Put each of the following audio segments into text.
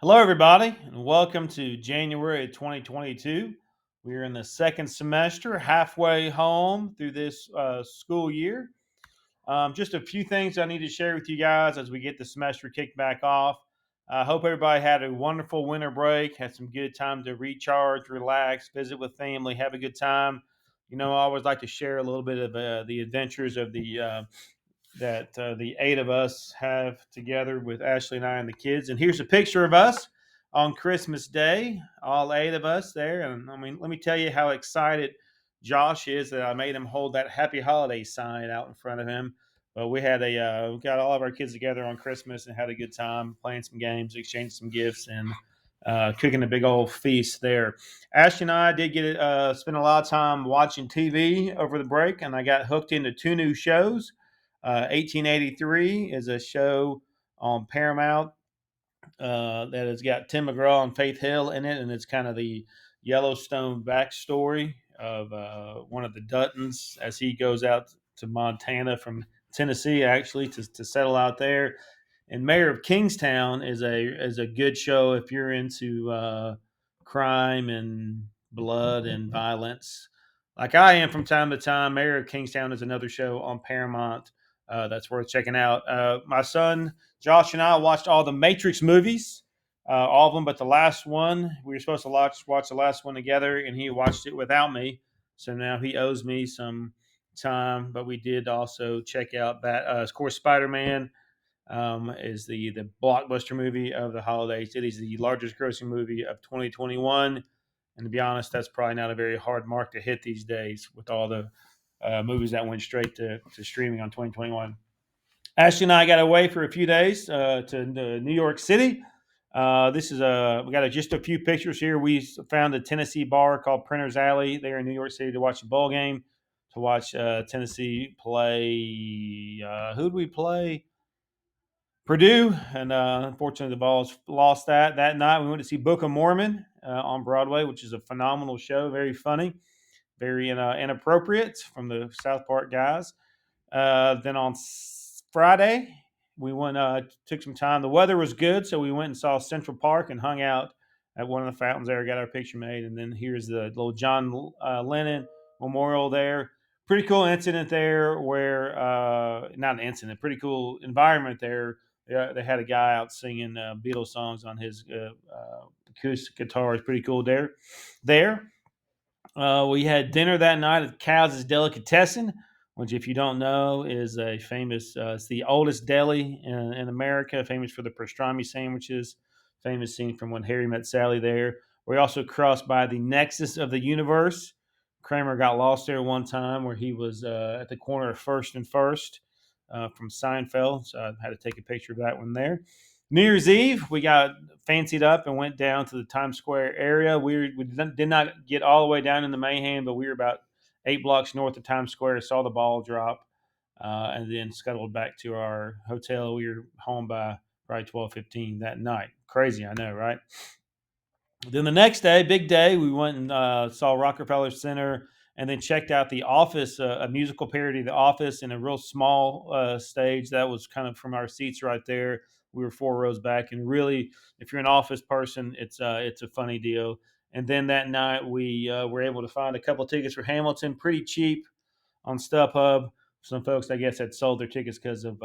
Hello, everybody, and welcome to January 2022. We are in the second semester, halfway home through this school year. Just a few things I need to share with you guys as we get the semester kicked back off. I hope everybody had a wonderful winter break, had some good time to recharge, relax, visit with family, have a good time. I always like to share a little bit of the adventures of the eight of us have together with Ashley and I and the kids. And here's a picture of us on Christmas Day, all eight of us there. And I mean, let me tell you how excited Josh is that I made him hold that Happy Holiday sign out in front of him. But we got all of our kids together on Christmas and had a good time playing some games, exchanged some gifts, and cooking a big old feast there. Ashley and I did spend a lot of time watching TV over the break, and I got hooked into two new shows. 1883 is a show on Paramount that has got Tim McGraw and Faith Hill in it, and it's kind of the Yellowstone backstory of one of the Duttons as he goes out to Montana from Tennessee, actually, to settle out there. And Mayor of Kingstown is a good show if you're into crime and blood and violence, like I am from time to time. Mayor of Kingstown is another show on Paramount that's worth checking out. My son Josh and I watched all the Matrix movies, all of them, but the last one we were supposed to watch the last one together, and he watched it without me. So now he owes me some time. But we did also check out that, of course, Spider Man is the blockbuster movie of the holidays. It is the largest grossing movie of 2021. And to be honest, that's probably not a very hard mark to hit these days with all the movies that went straight to streaming on 2021. Ashley and I got away for a few days to New York City. This is we got just a few pictures here. We found a Tennessee bar called Printer's Alley there in New York City to watch a bowl game, to watch Tennessee play. Who did we play? Purdue, and unfortunately the Vols lost that night. We went to see Book of Mormon on Broadway, which is a phenomenal show, very funny, very inappropriate from the South Park guys. Then on Friday, we went took some time. The weather was good, so we went and saw Central Park and hung out at one of the fountains there. Got our picture made, and then here's the little John Lennon Memorial there. Pretty cool incident there, where not an incident, pretty cool environment there. They had a guy out singing Beatles songs on his acoustic guitar. It's pretty cool there. We had dinner that night at Cow's Delicatessen, which, if you don't know, is a famous. It's the oldest deli in America, famous for the pastrami sandwiches. Famous scene from When Harry Met Sally. There, we also crossed by the Nexus of the Universe. Kramer got lost there one time, where he was at the corner of First and First from Seinfeld. So I had to take a picture of that one there. New Year's Eve, we got fancied up and went down to the Times Square area. We did not get all the way down into Mayhem, but we were about 8 blocks north of Times Square, saw the ball drop, and then scuttled back to our hotel. We were home by probably 12:15 that night. Crazy, I know, right? Then the next day, big day, we went and saw Rockefeller Center, and then checked out The Office, a musical parody of The Office, in a real small stage. That was kind of from our seats right there. We were 4 rows back, and really, if you're an Office person, it's a funny deal. And then that night, we were able to find a couple tickets for Hamilton, pretty cheap on StubHub. Some folks, I guess, had sold their tickets because of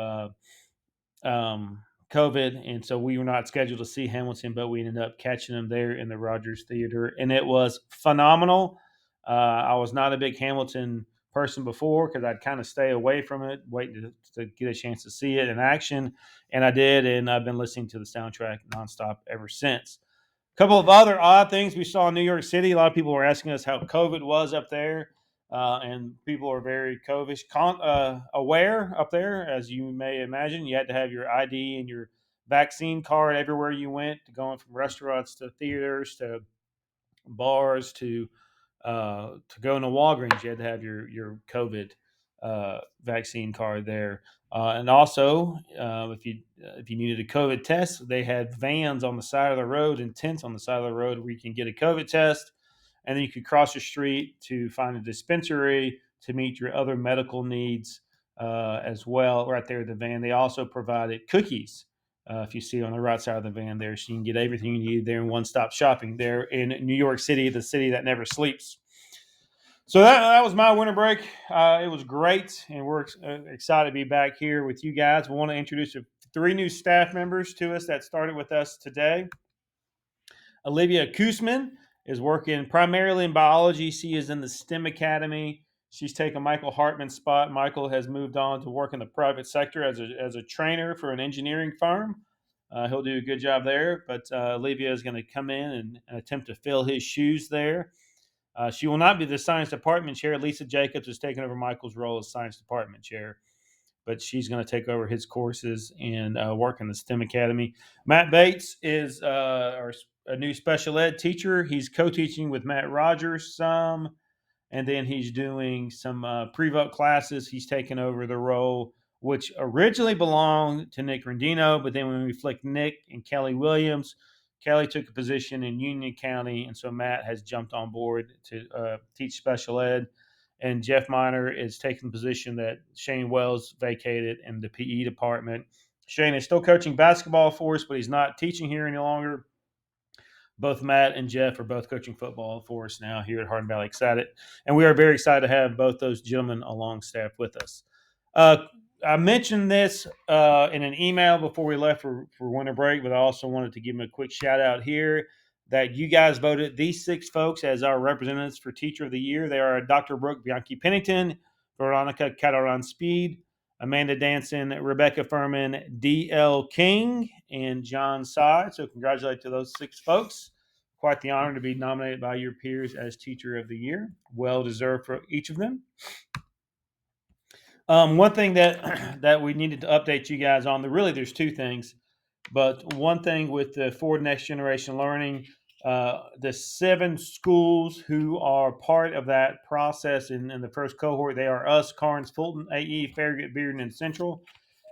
COVID, and so we were not scheduled to see Hamilton, but we ended up catching them there in the Rogers Theater, and it was phenomenal. I was not a big Hamilton person before, because I'd kind of stay away from it, waiting to get a chance to see it in action, and I did, and I've been listening to the soundtrack nonstop ever since. A couple of other odd things we saw in New York City. A lot of people were asking us how COVID was up there, and people are very COVID aware up there, as you may imagine. You had to have your ID and your vaccine card everywhere you went, going from restaurants to theaters to bars to go into Walgreens. You had to have your COVID vaccine card there. And also, if you needed a COVID test, they had vans on the side of the road and tents on the side of the road where you can get a COVID test, and then you could cross the street to find a dispensary to meet your other medical needs as well. Right there at the van, they also provided cookies if you see on the right side of the van there, so you can get everything you need there in one-stop shopping there in New York City, the city that never sleeps. So that was my winter break. It was great, and we're excited to be back here with you guys. We want to introduce three new staff members to us that started with us today. Olivia Koosman is working primarily in biology. She is in the STEM Academy. She's taken Michael Hartman's spot. Michael has moved on to work in the private sector as a trainer for an engineering firm. He'll do a good job there, but Olivia is going to come in and attempt to fill his shoes there. She will not be the science department chair. Lisa Jacobs has taken over Michael's role as science department chair, but she's going to take over his courses and work in the STEM Academy. Matt Bates is a new special ed teacher. He's co-teaching with Matt Rogers some, and then he's doing some pre-vote classes. He's taken over the role which originally belonged to Nick Rendino, but then when we flicked Nick and Kelly Williams, Kelly took a position in Union County, and so Matt has jumped on board to teach special ed. And Jeff Miner is taking the position that Shane Wells vacated in the PE department. Shane is still coaching basketball for us, but he's not teaching here any longer. Both Matt and Jeff are both coaching football for us now here at Hardin Valley Excited. And we are very excited to have both those gentlemen along staff with us. I mentioned this in an email before we left for winter break, but I also wanted to give them a quick shout out here that you guys voted these 6 folks as our representatives for Teacher of the Year. They are Dr. Brooke Bianchi-Pennington, Veronica Cataran-Speed, Amanda Danson, Rebecca Furman, D.L. King, and John Side. So congratulations to those 6 folks. Quite the honor to be nominated by your peers as Teacher of the Year. Well deserved for each of them. One thing that we needed to update you guys on, there's 2 things, but one thing with the Forward Next Generation Learning, the 7 schools who are part of that process in the first cohort, they are us, Carnes, Fulton, AE, Farragut, Bearden, and Central.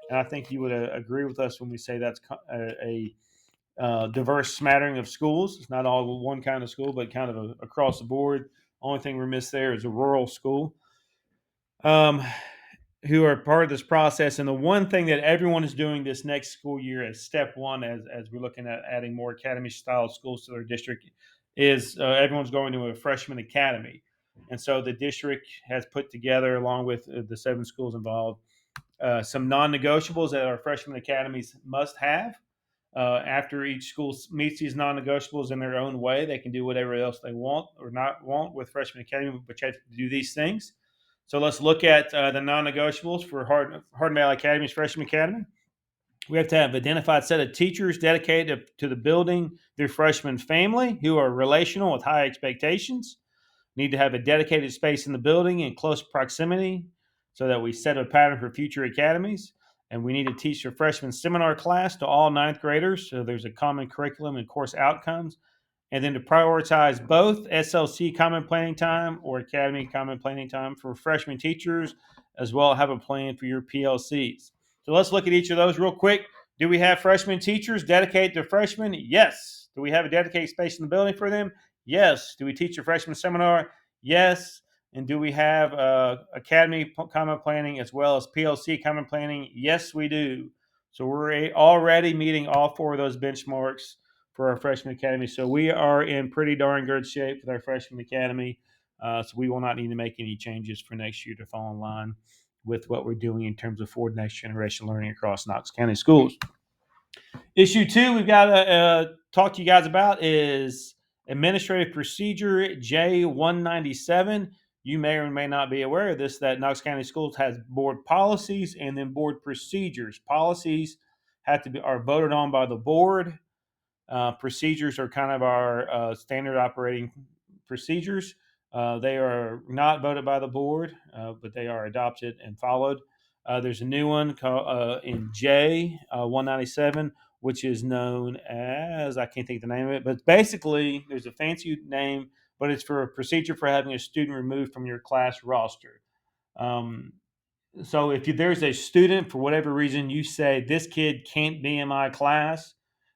And I think you would agree with us when we say that's a diverse smattering of schools. It's not all one kind of school, but kind of across the board. Only thing we're missed there is a rural school. Who are part of this process. And the one thing that everyone is doing this next school year as step one, as we're looking at adding more academy-style schools to their district, is everyone's going to a freshman academy. And so the district has put together, along with the 7 schools involved, some non-negotiables that our freshman academies must have. After each school meets these non-negotiables in their own way, they can do whatever else they want or not want with freshman academy, but you have to do these things. So let's look at the non-negotiables for Hardin Valley Academy's freshman academy. We have to have an identified set of teachers dedicated to the building their freshman family who are relational with high expectations. Need to have a dedicated space in the building in close proximity so that we set a pattern for future academies. And we need to teach a freshman seminar class to all 9th graders so there's a common curriculum and course outcomes. And then to prioritize both SLC common planning time or academy common planning time for freshman teachers, as well as have a plan for your PLCs. So let's look at each of those real quick. Do we have freshman teachers dedicated to freshmen? Yes. Do we have a dedicated space in the building for them? Yes. Do we teach a freshman seminar? Yes. And do we have academy common planning as well as PLC common planning? Yes, we do. So we're already meeting all 4 of those benchmarks for our freshman academy. So we are in pretty darn good shape with our freshman academy. So we will not need to make any changes for next year to fall in line with what we're doing in terms of Forward Next Generation Learning across Knox County schools. Issue 2 we've got to talk to you guys about is Administrative Procedure J197. You may or may not be aware of this, that Knox County Schools has board policies and then board procedures. Policies are voted on by the board. Procedures are kind of our standard operating procedures. They are not voted by the board, but they are adopted and followed. There's a new one called in J 197, which is known as, I can't think of the name of it, but basically there's a fancy name, but it's for a procedure for having a student removed from your class roster. So if there's a student, for whatever reason, you say this kid can't be in my class,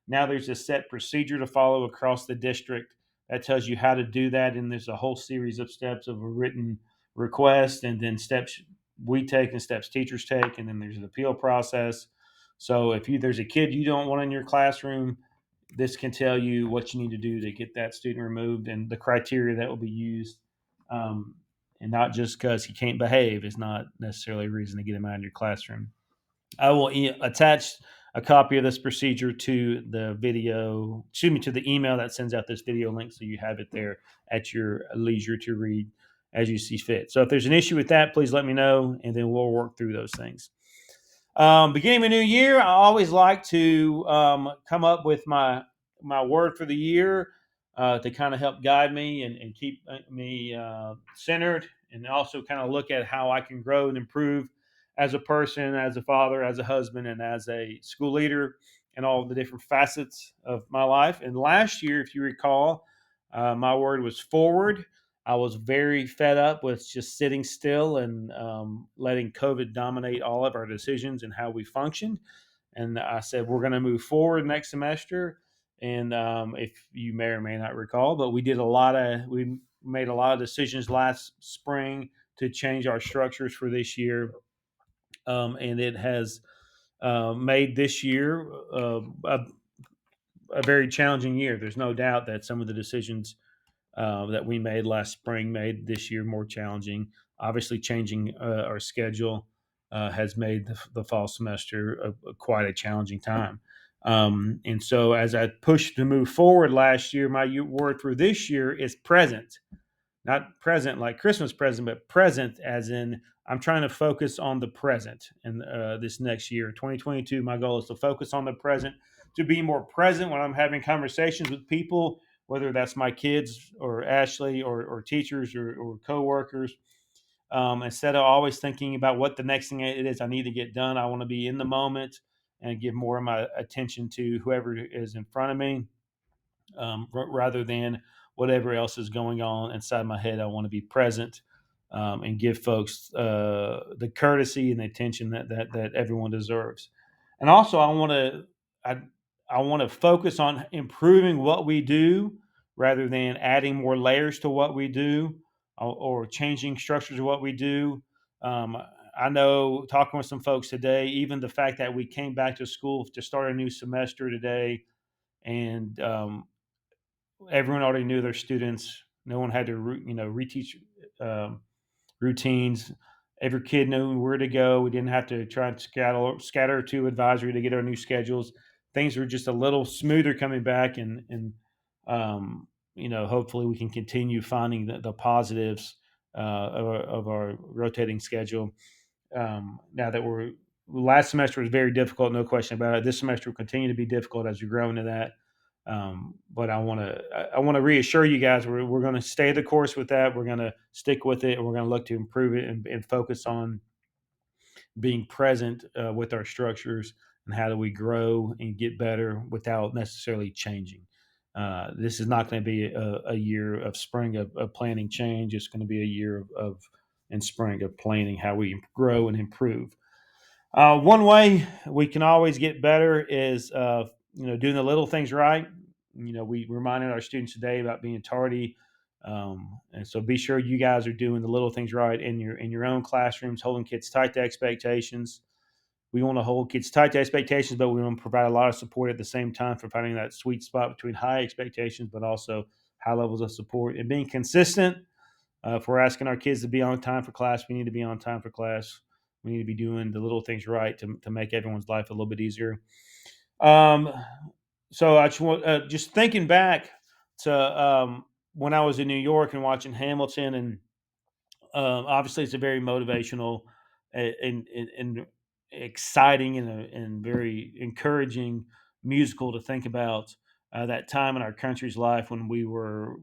now there's a set procedure to follow across the district that tells you how to do that. And there's a whole series of steps of a written request and then steps we take and steps teachers take. And then there's an appeal process. So if there's a kid you don't want in your classroom, this can tell you what you need to do to get that student removed and the criteria that will be used. Um, and not just because he can't behave is not necessarily a reason to get him out of your classroom. I will attach a copy of this procedure to the video, excuse me, to the email that sends out this video link so you have it there at your leisure to read as you see fit. So if there's an issue with that, please let me know and then we'll work through those things. Beginning of a new year, I always like to come up with my word for the year to kind of help guide me and keep me centered, and also kind of look at how I can grow and improve as a person, as a father, as a husband, and as a school leader, and all the different facets of my life. And last year, if you recall, my word was forward. I was very fed up with just sitting still and letting COVID dominate all of our decisions and how we functioned. And I said, we're going to move forward next semester. And if you may or may not recall, but we made a lot of decisions last spring to change our structures for this year. And it has made this year a very challenging year. There's no doubt that some of the decisions that we made last spring made this year more challenging. Obviously, changing our schedule has made the fall semester quite a challenging time. And so, as I pushed to move forward last year, my word for this year is present. Not present like Christmas present, but present as in I'm trying to focus on the present. And this next year, 2022, my goal is to focus on the present, to be more present when I'm having conversations with people, whether that's my kids or Ashley or teachers or coworkers. Instead of always thinking about what the next thing it is I need to get done, I want to be in the moment and give more of my attention to whoever is in front of me, rather than whatever else is going on inside my head. I want to be present and give folks the courtesy and the attention that everyone deserves. And also, I, I want to focus on improving what we do rather than adding more layers to what we do or changing structures of what we do. Um, I know talking with some folks today, even the fact that we came back to school to start a new semester today, and everyone already knew their students. No one had to, reteach um, routines. Every kid knew where to go. We didn't have to try and scatter to advisory to get our new schedules. Things were just a little smoother coming back, and hopefully we can continue finding the positives of our rotating schedule. Now that we're last semester was very difficult, no question about it. This semester will continue to be difficult as we grow into that. But I want to reassure you guys we're going to stay the course with that. We're going to stick with it, and we're going to look to improve it and focus on being present with our structures and how do we grow and get better without necessarily changing. This is not going to be a year of spring of planning change. It's going to be a year of in spring of planning how we grow and improve. One way we can always get better is doing the little things right. We reminded our students today about being tardy, and so be sure you guys are doing the little things right in your own classrooms, holding kids tight to expectations. We want to hold kids tight to expectations, but we want to provide a lot of support at the same time for finding that sweet spot between high expectations, but also high levels of support and being consistent. If we're asking our kids to be on time for class, we need to be on time for class. We need to be doing the little things right to make everyone's life a little bit easier. Um, so I just want just thinking back to when I was in New York and watching Hamilton, and obviously it's a very motivational and exciting and very encouraging musical to think about that time in our country's life when we were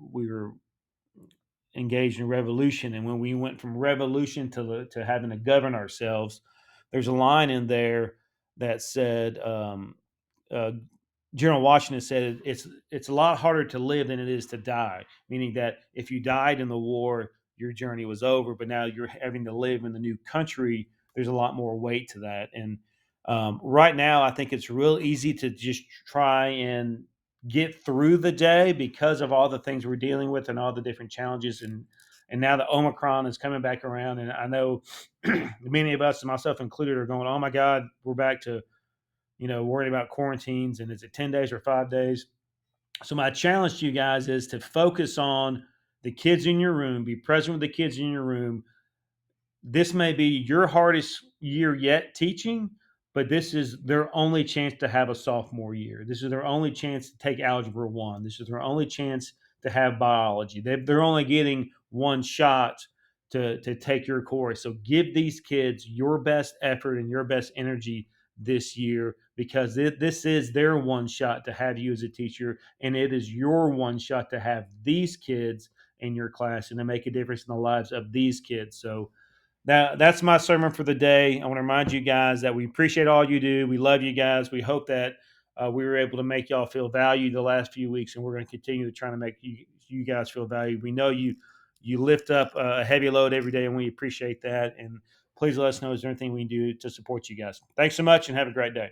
engaged in revolution, and when we went from revolution to having to govern ourselves. There's a line in there that said, uh, General Washington said it's a lot harder to live than it is to die, meaning that if you died in the war, your journey was over, but now you're having to live in the new country. There's a lot more weight to that, and right now I think it's real easy to just try and get through the day because of all the things we're dealing with and all the different challenges, and now the Omicron is coming back around, and I know many of us, myself included, are going, oh my God, we're back to worrying about quarantines and is it 10 days or 5 days. So my challenge to you guys is to focus on the kids in your room, be present with the kids in your room. This may be your hardest year yet teaching, but this is their only chance to have a sophomore year. This is their only chance to take Algebra 1. This is their only chance to have biology. They're only getting one shot to take your course. So give these kids your best effort and your best energy this year, because this is their one shot to have you as a teacher, and it is your one shot to have these kids in your class and to make a difference in the lives of these kids. So that's my sermon for the day. I want to remind you guys that we appreciate all you do. We love you guys. We hope that we were able to make y'all feel valued the last few weeks, and we're going to continue to try to make you guys feel valued. We know you lift up a heavy load every day, and we appreciate that. And please let us know, is there anything we can do to support you guys. Thanks so much, and have a great day.